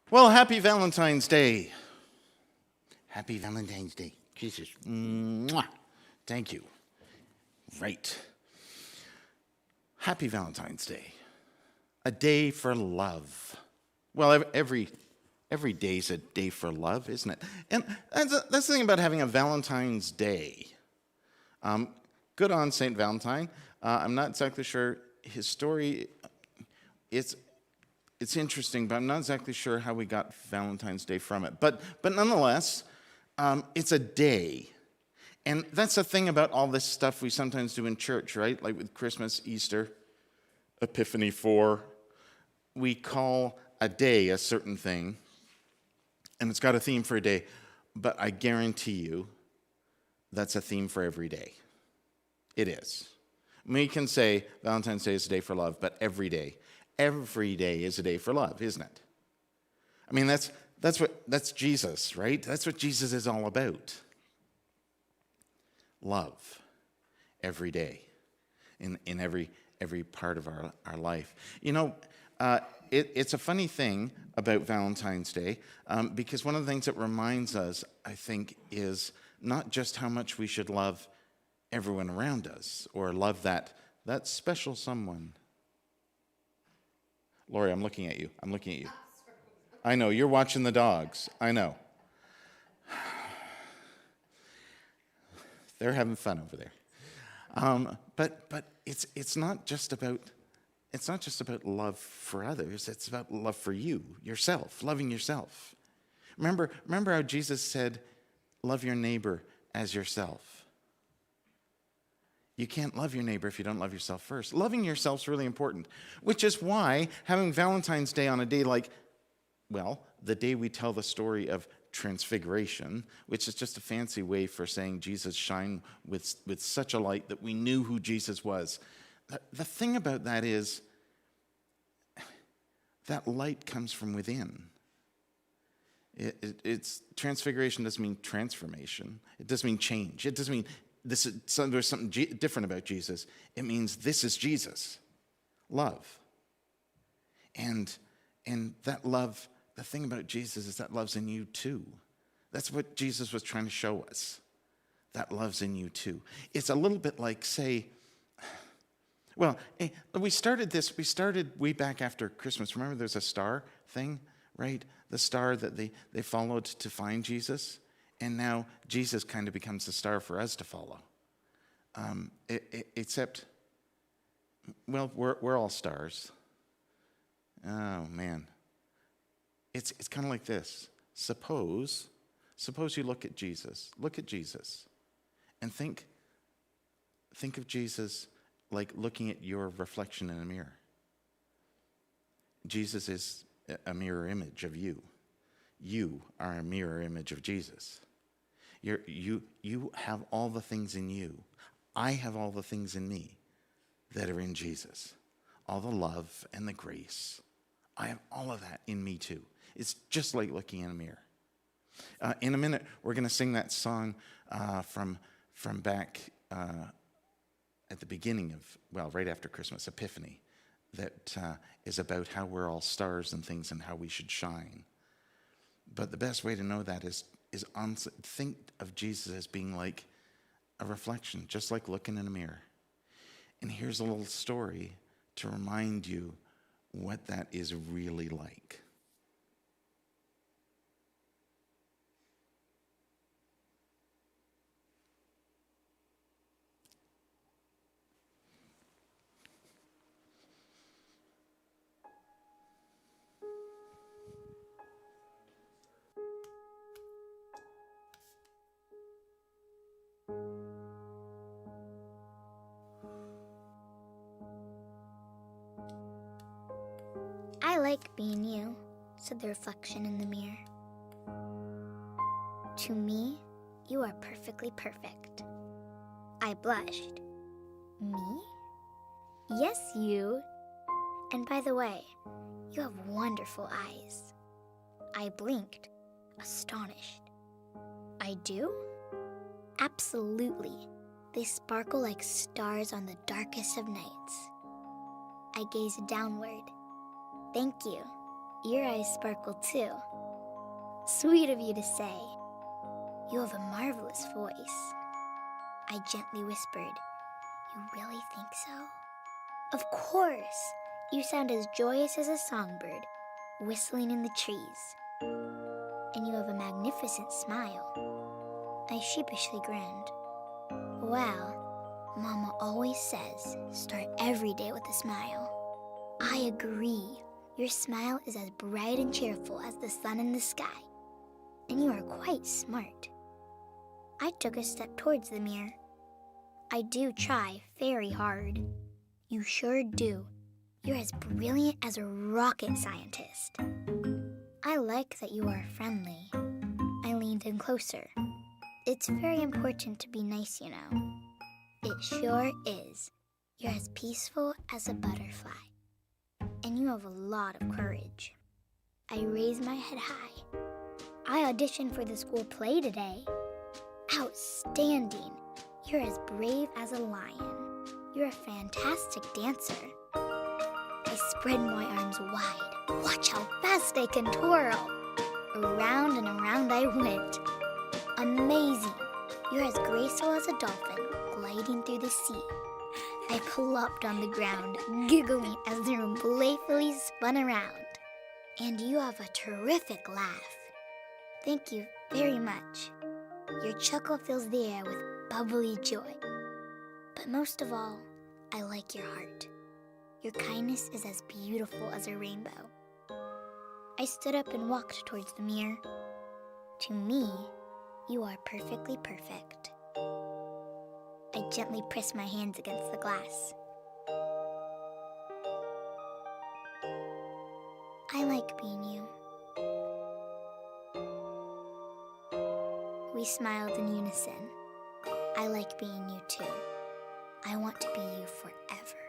Well, happy Valentine's Day. Happy Valentine's Day. Jesus. Mwah. Thank you. Right. Happy Valentine's Day. A day for love. Well, every day's a day for love, isn't it? And that's the thing about having a Valentine's Day. Good on St. Valentine. I'm not exactly sure his story. It's interesting, but I'm not exactly sure how we got Valentine's Day from it. But nonetheless, it's a day. And that's the thing about all this stuff we sometimes do in church, right? Like with Christmas, Easter, Epiphany 4. We call a day a certain thing, and it's got a theme for a day. But I guarantee you, that's a theme for every day. It is. We can say Valentine's Day is a day for love, but every day is a day for love, isn't it? I mean, that's Jesus, right? That's what Jesus is all about. Love every day in every part of our life. You know, it's a funny thing about Valentine's Day because one of the things it reminds us, I think, is not just how much we should love everyone around us or love that special someone. Lori, I'm looking at you. I know, you're watching the dogs. I know. They're having fun over there. But it's not just about love for others. It's about love for you, yourself, loving yourself. Remember how Jesus said, "Love your neighbor as yourself." You can't love your neighbor if you don't love yourself first. Loving yourself is really important, which is why having Valentine's Day on a day like, well, the day we tell the story of Transfiguration, which is just a fancy way for saying Jesus shine with such a light that we knew who Jesus was. The thing about that is that light comes from within. It's Transfiguration doesn't mean transformation. It doesn't mean change. It doesn't mean there's something different about Jesus. It means this is Jesus, love. And that love, the thing about Jesus is that love's in you too. That's what Jesus was trying to show us. That love's in you too. It's a little bit like, say, well, we started way back after Christmas. Remember there's a star thing, right? The star that they followed to find Jesus. And now Jesus kind of becomes the star for us to follow. Except, well, we're all stars. Oh, man. It's kind of like this. Suppose you look at Jesus. Look at Jesus. And think of Jesus like looking at your reflection in a mirror. Jesus is a mirror image of you. You are a mirror image of Jesus. You have all the things in you. I have all the things in me that are in Jesus. All the love and the grace. I have all of that in me too. It's just like looking in a mirror. In a minute, we're going to sing that song from back at the beginning of, well, right after Christmas, Epiphany, that is about how we're all stars and things and how we should shine. But the best way to know that is think of Jesus as being like a reflection, just like looking in a mirror. And here's a little story to remind you what that is really like. "I like being you," said the reflection in the mirror. "To me, you are perfectly perfect." I blushed. "Me?" "Yes, you. And by the way, you have wonderful eyes." I blinked, astonished. "I do?" "Absolutely. They sparkle like stars on the darkest of nights." I gazed downward. "Thank you." Your eyes sparkle too. Sweet of you to say. You have a marvelous voice. I gently whispered, You really think so? Of course! You sound as joyous as a songbird, whistling in the trees. And you have a magnificent smile. I sheepishly grinned. Well, Mama always says, start every day with a smile. I agree. Your smile is as bright and cheerful as the sun in the sky. And you are quite smart. I took a step towards the mirror. I do try very hard. You sure do. You're as brilliant as a rocket scientist. I like that you are friendly. I leaned in closer. It's very important to be nice, you know. It sure is. You're as peaceful as a butterfly. And you have a lot of courage. I raised my head high. I auditioned for the school play today. Outstanding. You're as brave as a lion. You're a fantastic dancer. I spread my arms wide. Watch how fast I can twirl. Around and around I went. Amazing. You're as graceful as a dolphin gliding through the sea. I plopped on the ground, giggling as the room playfully spun around. And you have a terrific laugh. Thank you very much. Your chuckle fills the air with bubbly joy. But most of all, I like your heart. Your kindness is as beautiful as a rainbow. I stood up and walked towards the mirror. To me, you are perfectly perfect. I gently pressed my hands against the glass. I like being you. We smiled in unison. I like being you too. I want to be you forever.